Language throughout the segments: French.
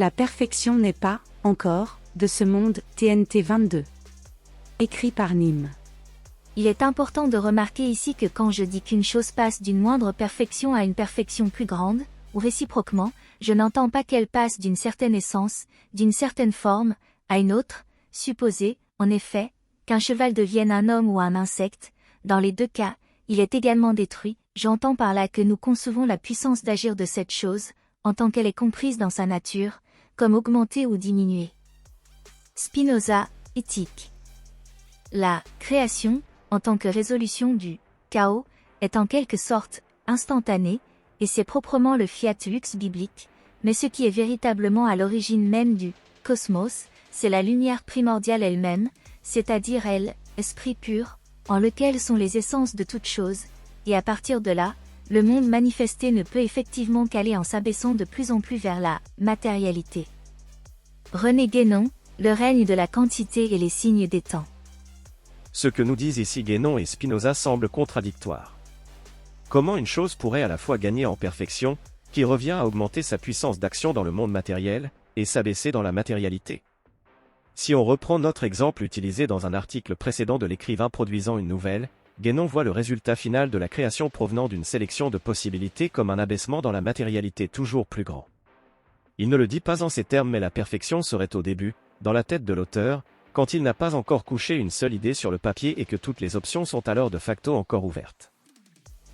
la perfection n'est pas, encore, de ce monde, TNT 22. Écrit par Nîmes. Il est important de remarquer ici que quand je dis qu'une chose passe d'une moindre perfection à une perfection plus grande, ou réciproquement, je n'entends pas qu'elle passe d'une certaine essence, d'une certaine forme, à une autre. Supposez, en effet, qu'un cheval devienne un homme ou un insecte, dans les deux cas, il est également détruit. J'entends par là que nous concevons la puissance d'agir de cette chose, en tant qu'elle est comprise dans sa nature, comme augmentée ou diminuée. Spinoza, Éthique. La création, en tant que résolution du chaos, est en quelque sorte instantanée, et c'est proprement le fiat lux biblique, mais ce qui est véritablement à l'origine même du cosmos, c'est la lumière primordiale elle-même, c'est-à-dire elle, esprit pur, en lequel sont les essences de toutes choses, et à partir de là, le monde manifesté ne peut effectivement qu'aller en s'abaissant de plus en plus vers la matérialité. René Guénon, Le règne de la quantité et les signes des temps. Ce que nous disent ici Guénon et Spinoza semble contradictoire. Comment une chose pourrait à la fois gagner en perfection, qui revient à augmenter sa puissance d'action dans le monde matériel, et s'abaisser dans la matérialité? Si on reprend notre exemple utilisé dans un article précédent de l'écrivain produisant une nouvelle, Guénon voit le résultat final de la création provenant d'une sélection de possibilités comme un abaissement dans la matérialité toujours plus grand. Il ne le dit pas en ces termes, mais la perfection serait au début, dans la tête de l'auteur, quand il n'a pas encore couché une seule idée sur le papier et que toutes les options sont alors de facto encore ouvertes.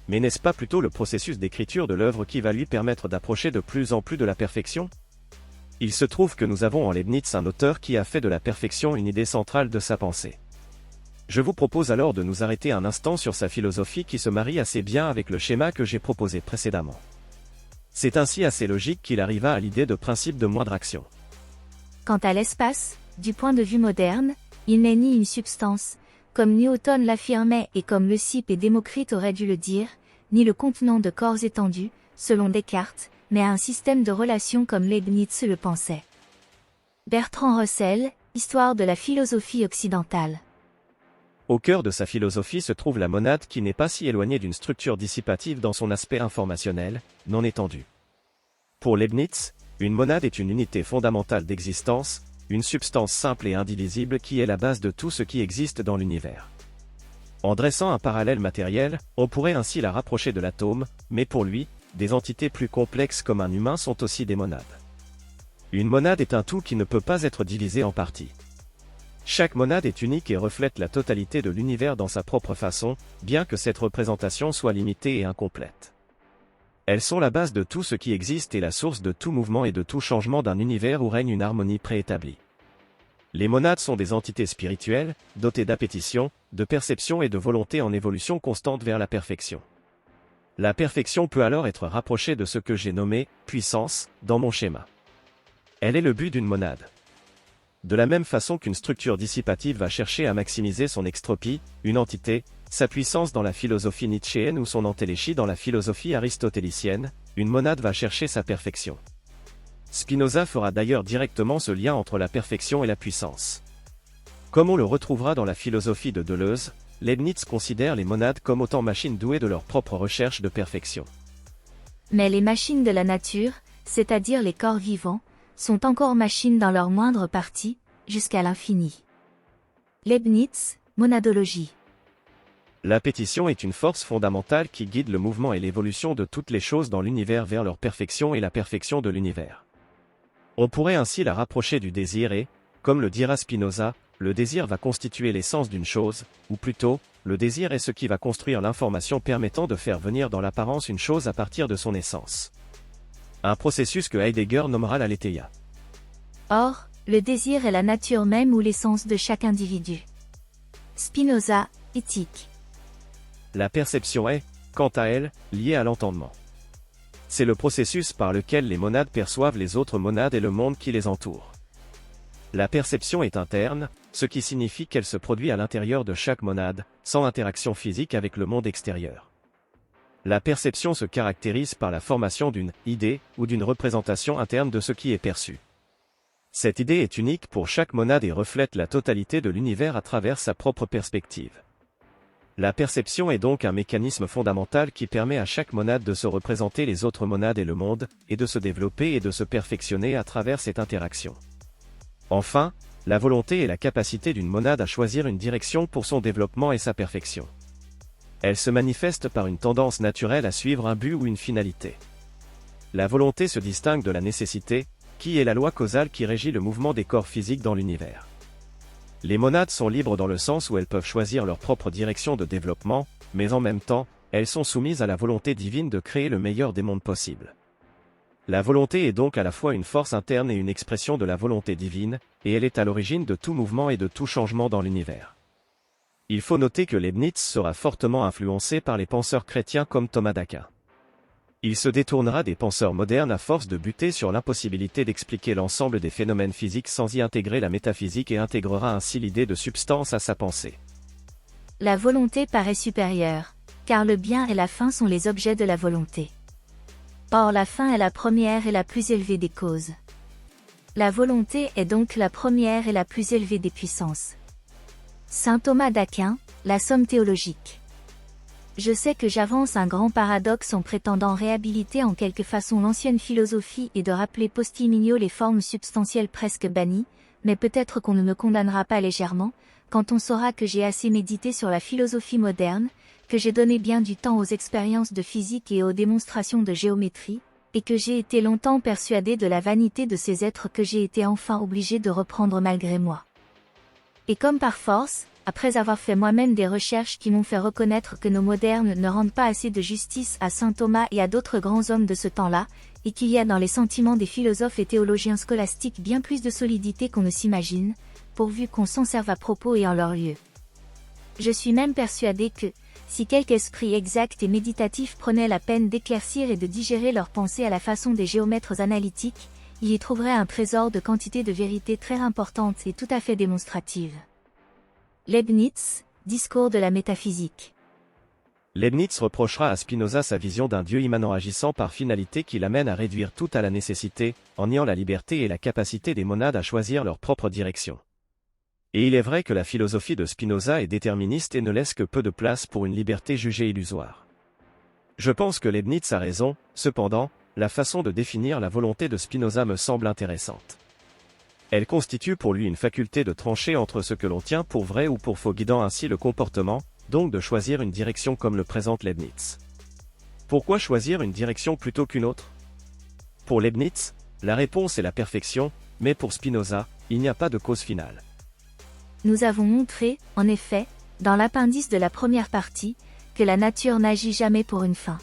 Mais n'est-ce pas plutôt le processus d'écriture de l'œuvre qui va lui permettre d'approcher de plus en plus de la perfection? Il se trouve que nous avons en Leibniz un auteur qui a fait de la perfection une idée centrale de sa pensée. Je vous propose alors de nous arrêter un instant sur sa philosophie qui se marie assez bien avec le schéma que j'ai proposé précédemment. C'est ainsi assez logique qu'il arriva à l'idée de principe de moindre action. Quant à l'espace, du point de vue moderne, il n'est ni une substance, comme Newton l'affirmait et comme Leucippe et Démocrite auraient dû le dire, ni le contenant de corps étendus, selon Descartes, mais un système de relations comme Leibniz le pensait. Bertrand Russell, Histoire de la philosophie occidentale. Au cœur de sa philosophie se trouve la monade qui n'est pas si éloignée d'une structure dissipative dans son aspect informationnel, non étendu. Pour Leibniz, une monade est une unité fondamentale d'existence, une substance simple et indivisible qui est la base de tout ce qui existe dans l'univers. En dressant un parallèle matériel, on pourrait ainsi la rapprocher de l'atome, mais pour lui, des entités plus complexes comme un humain sont aussi des monades. Une monade est un tout qui ne peut pas être divisé en parties. Chaque monade est unique et reflète la totalité de l'univers dans sa propre façon, bien que cette représentation soit limitée et incomplète. Elles sont la base de tout ce qui existe et la source de tout mouvement et de tout changement d'un univers où règne une harmonie préétablie. Les monades sont des entités spirituelles, dotées d'appétition, de perception et de volonté en évolution constante vers la perfection. La perfection peut alors être rapprochée de ce que j'ai nommé « puissance » dans mon schéma. Elle est le but d'une monade. De la même façon qu'une structure dissipative va chercher à maximiser son extropie, une entité, sa puissance dans la philosophie nietzschéenne ou son entéléchie dans la philosophie aristotélicienne, une monade va chercher sa perfection. Spinoza fera d'ailleurs directement ce lien entre la perfection et la puissance. Comme on le retrouvera dans la philosophie de Deleuze, Leibniz considère les monades comme autant machines douées de leur propre recherche de perfection. Mais les machines de la nature, c'est-à-dire les corps vivants, sont encore machines dans leur moindre partie, jusqu'à l'infini. Leibniz, Monadologie. L'appétition est une force fondamentale qui guide le mouvement et l'évolution de toutes les choses dans l'univers vers leur perfection et la perfection de l'univers. On pourrait ainsi la rapprocher du désir et, comme le dira Spinoza, le désir va constituer l'essence d'une chose, ou plutôt, le désir est ce qui va construire l'information permettant de faire venir dans l'apparence une chose à partir de son essence. Un processus que Heidegger nommera l'aletheia. Or, le désir est la nature même ou l'essence de chaque individu. Spinoza, Éthique. La perception est, quant à elle, liée à l'entendement. C'est le processus par lequel les monades perçoivent les autres monades et le monde qui les entoure. La perception est interne, ce qui signifie qu'elle se produit à l'intérieur de chaque monade, sans interaction physique avec le monde extérieur. La perception se caractérise par la formation d'une idée ou d'une représentation interne de ce qui est perçu. Cette idée est unique pour chaque monade et reflète la totalité de l'univers à travers sa propre perspective. La perception est donc un mécanisme fondamental qui permet à chaque monade de se représenter les autres monades et le monde, et de se développer et de se perfectionner à travers cette interaction. Enfin, la volonté est la capacité d'une monade à choisir une direction pour son développement et sa perfection. Elle se manifeste par une tendance naturelle à suivre un but ou une finalité. La volonté se distingue de la nécessité, qui est la loi causale qui régit le mouvement des corps physiques dans l'univers. Les monades sont libres dans le sens où elles peuvent choisir leur propre direction de développement, mais en même temps, elles sont soumises à la volonté divine de créer le meilleur des mondes possibles. La volonté est donc à la fois une force interne et une expression de la volonté divine, et elle est à l'origine de tout mouvement et de tout changement dans l'univers. Il faut noter que Leibniz sera fortement influencé par les penseurs chrétiens comme Thomas d'Aquin. Il se détournera des penseurs modernes à force de buter sur l'impossibilité d'expliquer l'ensemble des phénomènes physiques sans y intégrer la métaphysique et intégrera ainsi l'idée de substance à sa pensée. La volonté paraît supérieure, car le bien et la fin sont les objets de la volonté. Or la fin est la première et la plus élevée des causes. La volonté est donc la première et la plus élevée des puissances. Saint Thomas d'Aquin, la somme théologique. Je sais que j'avance un grand paradoxe en prétendant réhabiliter en quelque façon l'ancienne philosophie et de rappeler post-iminio les formes substantielles presque bannies, mais peut-être qu'on ne me condamnera pas légèrement, quand on saura que j'ai assez médité sur la philosophie moderne, que j'ai donné bien du temps aux expériences de physique et aux démonstrations de géométrie, et que j'ai été longtemps persuadé de la vanité de ces êtres que j'ai été enfin obligé de reprendre malgré moi. Et comme par force, après avoir fait moi-même des recherches qui m'ont fait reconnaître que nos modernes ne rendent pas assez de justice à saint Thomas et à d'autres grands hommes de ce temps-là, et qu'il y a dans les sentiments des philosophes et théologiens scolastiques bien plus de solidité qu'on ne s'imagine, pourvu qu'on s'en serve à propos et en leur lieu. Je suis même persuadé que, si quelque esprit exact et méditatif prenait la peine d'éclaircir et de digérer leurs pensées à la façon des géomètres analytiques, il y trouverait un trésor de quantité de vérité très importante et tout à fait démonstrative. Leibniz, discours de la métaphysique. Leibniz reprochera à Spinoza sa vision d'un Dieu immanent agissant par finalité qui l'amène à réduire tout à la nécessité, en niant la liberté et la capacité des monades à choisir leur propre direction. Et il est vrai que la philosophie de Spinoza est déterministe et ne laisse que peu de place pour une liberté jugée illusoire. Je pense que Leibniz a raison, cependant, la façon de définir la volonté de Spinoza me semble intéressante. Elle constitue pour lui une faculté de trancher entre ce que l'on tient pour vrai ou pour faux, guidant ainsi le comportement, donc de choisir une direction comme le présente Leibniz. Pourquoi choisir une direction plutôt qu'une autre? Pour Leibniz, la réponse est la perfection, mais pour Spinoza, il n'y a pas de cause finale. Nous avons montré, en effet, dans l'appendice de la première partie, que la nature n'agit jamais pour une fin.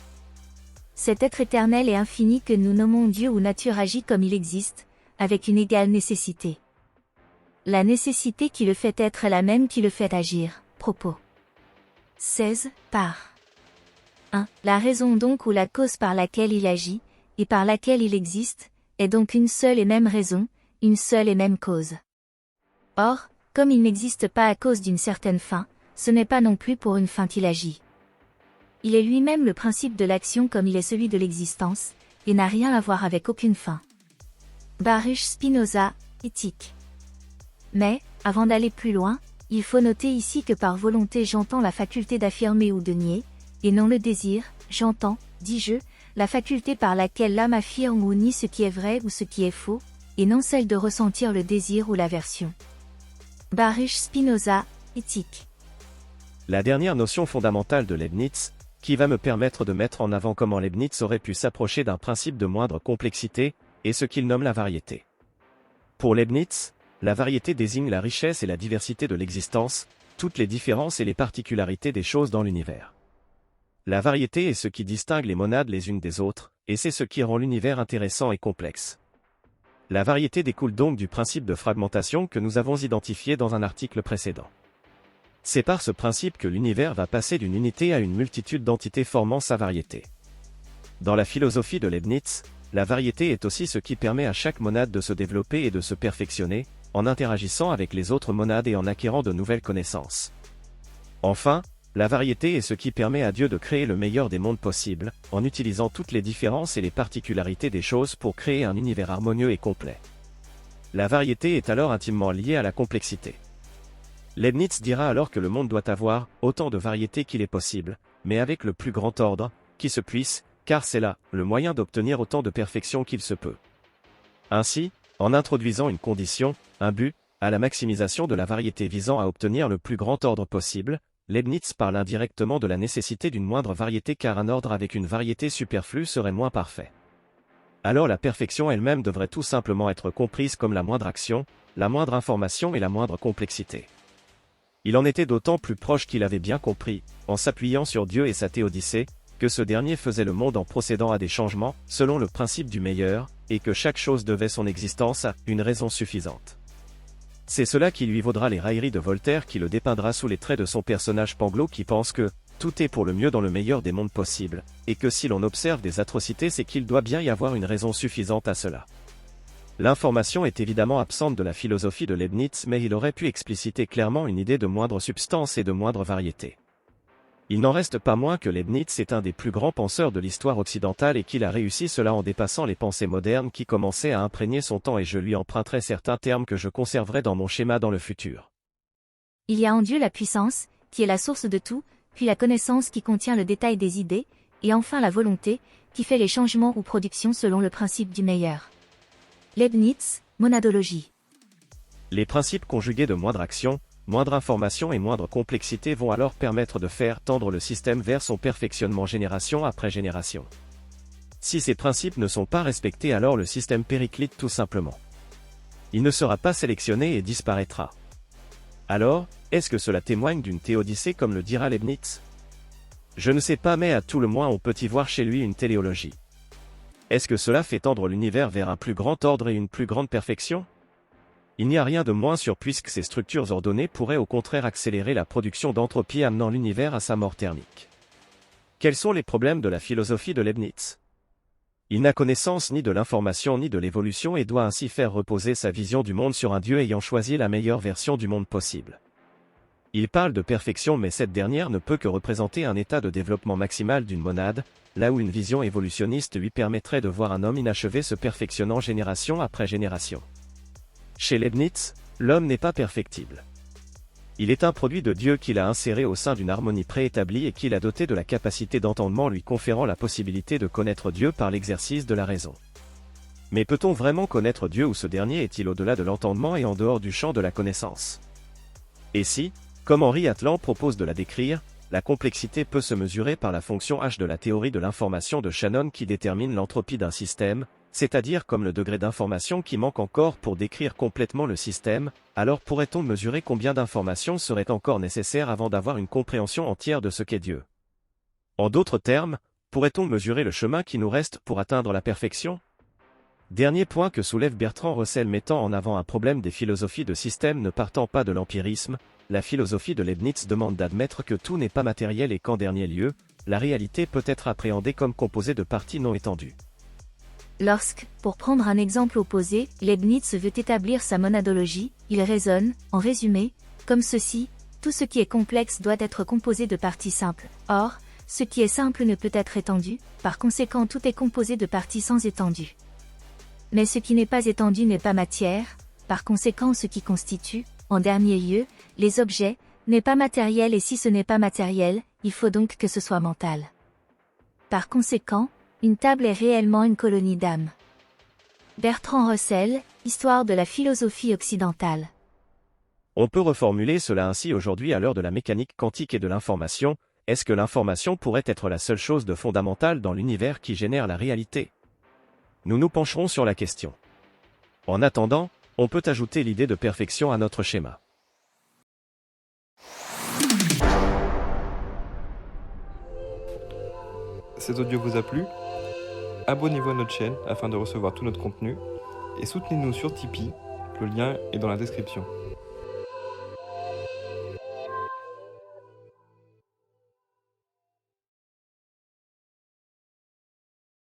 Cet être éternel et infini que nous nommons Dieu ou nature agit comme il existe, avec une égale nécessité. La nécessité qui le fait être est la même qui le fait agir. Propos. 16, par 1. La raison donc ou la cause par laquelle il agit, et par laquelle il existe, est donc une seule et même raison, une seule et même cause. Or, comme il n'existe pas à cause d'une certaine fin, ce n'est pas non plus pour une fin qu'il agit. Il est lui-même le principe de l'action comme il est celui de l'existence, et n'a rien à voir avec aucune fin. Baruch Spinoza, Éthique. Mais, avant d'aller plus loin, il faut noter ici que par volonté j'entends la faculté d'affirmer ou de nier, et non le désir, j'entends, dis-je, la faculté par laquelle l'âme affirme ou nie ce qui est vrai ou ce qui est faux, et non celle de ressentir le désir ou l'aversion. Baruch Spinoza, Éthique. La dernière notion fondamentale de Leibniz, qui va me permettre de mettre en avant comment Leibniz aurait pu s'approcher d'un principe de moindre complexité, est ce qu'il nomme la variété. Pour Leibniz, la variété désigne la richesse et la diversité de l'existence, toutes les différences et les particularités des choses dans l'univers. La variété est ce qui distingue les monades les unes des autres, et c'est ce qui rend l'univers intéressant et complexe. La variété découle donc du principe de fragmentation que nous avons identifié dans un article précédent. C'est par ce principe que l'univers va passer d'une unité à une multitude d'entités formant sa variété. Dans la philosophie de Leibniz, la variété est aussi ce qui permet à chaque monade de se développer et de se perfectionner, en interagissant avec les autres monades et en acquérant de nouvelles connaissances. Enfin, la variété est ce qui permet à Dieu de créer le meilleur des mondes possibles, en utilisant toutes les différences et les particularités des choses pour créer un univers harmonieux et complet. La variété est alors intimement liée à la complexité. Leibniz dira alors que le monde doit avoir autant de variété qu'il est possible, mais avec le plus grand ordre qui se puisse, car c'est là le moyen d'obtenir autant de perfection qu'il se peut. Ainsi, en introduisant une condition, un but, à la maximisation de la variété visant à obtenir le plus grand ordre possible, Leibniz parle indirectement de la nécessité d'une moindre variété car un ordre avec une variété superflue serait moins parfait. Alors la perfection elle-même devrait tout simplement être comprise comme la moindre action, la moindre information et la moindre complexité. Il en était d'autant plus proche qu'il avait bien compris, en s'appuyant sur Dieu et sa théodicée, que ce dernier faisait le monde en procédant à des changements, selon le principe du meilleur, et que chaque chose devait son existence à une raison suffisante. C'est cela qui lui vaudra les railleries de Voltaire qui le dépeindra sous les traits de son personnage Pangloss qui pense que tout est pour le mieux dans le meilleur des mondes possibles, et que si l'on observe des atrocités c'est qu'il doit bien y avoir une raison suffisante à cela. L'information est évidemment absente de la philosophie de Leibniz mais il aurait pu expliciter clairement une idée de moindre substance et de moindre variété. Il n'en reste pas moins que Leibniz est un des plus grands penseurs de l'histoire occidentale et qu'il a réussi cela en dépassant les pensées modernes qui commençaient à imprégner son temps et je lui emprunterai certains termes que je conserverai dans mon schéma dans le futur. Il y a en Dieu la puissance, qui est la source de tout, puis la connaissance qui contient le détail des idées, et enfin la volonté, qui fait les changements ou productions selon le principe du meilleur. Leibniz, monadologie. Les principes conjugués de moindre action, moindre information et moindre complexité vont alors permettre de faire tendre le système vers son perfectionnement génération après génération. Si ces principes ne sont pas respectés alors le système périclite tout simplement. Il ne sera pas sélectionné et disparaîtra. Alors, est-ce que cela témoigne d'une théodicée comme le dira Leibniz? Je ne sais pas mais à tout le moins on peut y voir chez lui une téléologie. Est-ce que cela fait tendre l'univers vers un plus grand ordre et une plus grande perfection? Il n'y a rien de moins sûr puisque ces structures ordonnées pourraient au contraire accélérer la production d'entropie amenant l'univers à sa mort thermique. Quels sont les problèmes de la philosophie de Leibniz? Il n'a connaissance ni de l'information ni de l'évolution et doit ainsi faire reposer sa vision du monde sur un Dieu ayant choisi la meilleure version du monde possible. Il parle de perfection mais cette dernière ne peut que représenter un état de développement maximal d'une monade, là où une vision évolutionniste lui permettrait de voir un homme inachevé se perfectionnant génération après génération. Chez Leibniz, l'homme n'est pas perfectible. Il est un produit de Dieu qu'il a inséré au sein d'une harmonie préétablie et qu'il a doté de la capacité d'entendement lui conférant la possibilité de connaître Dieu par l'exercice de la raison. Mais peut-on vraiment connaître Dieu ou ce dernier est-il au-delà de l'entendement et en dehors du champ de la connaissance? Et si, comme Henri Atlan propose de la décrire, la complexité peut se mesurer par la fonction h de la théorie de l'information de Shannon qui détermine l'entropie d'un système, c'est-à-dire comme le degré d'information qui manque encore pour décrire complètement le système, alors pourrait-on mesurer combien d'informations seraient encore nécessaires avant d'avoir une compréhension entière de ce qu'est Dieu? En d'autres termes, pourrait-on mesurer le chemin qui nous reste pour atteindre la perfection? Dernier point que soulève Bertrand Russell mettant en avant un problème des philosophies de système ne partant pas de l'empirisme, la philosophie de Leibniz demande d'admettre que tout n'est pas matériel et qu'en dernier lieu, la réalité peut être appréhendée comme composée de parties non étendues. Lorsque, pour prendre un exemple opposé, Leibniz veut établir sa monadologie, il raisonne, en résumé, comme ceci, tout ce qui est complexe doit être composé de parties simples. Or, ce qui est simple ne peut être étendu, par conséquent tout est composé de parties sans étendue. Mais ce qui n'est pas étendu n'est pas matière, par conséquent ce qui constitue, en dernier lieu, les objets, n'est pas matériel et si ce n'est pas matériel, il faut donc que ce soit mental. Par conséquent, une table est réellement une colonie d'âmes. Bertrand Russell, Histoire de la philosophie occidentale. On peut reformuler cela ainsi aujourd'hui à l'heure de la mécanique quantique et de l'information, est-ce que l'information pourrait être la seule chose de fondamentale dans l'univers qui génère la réalité? Nous nous pencherons sur la question. En attendant, on peut ajouter l'idée de perfection à notre schéma. Cet audio vous a plu? Abonnez-vous à notre chaîne afin de recevoir tout notre contenu et soutenez-nous sur Tipeee, le lien est dans la description.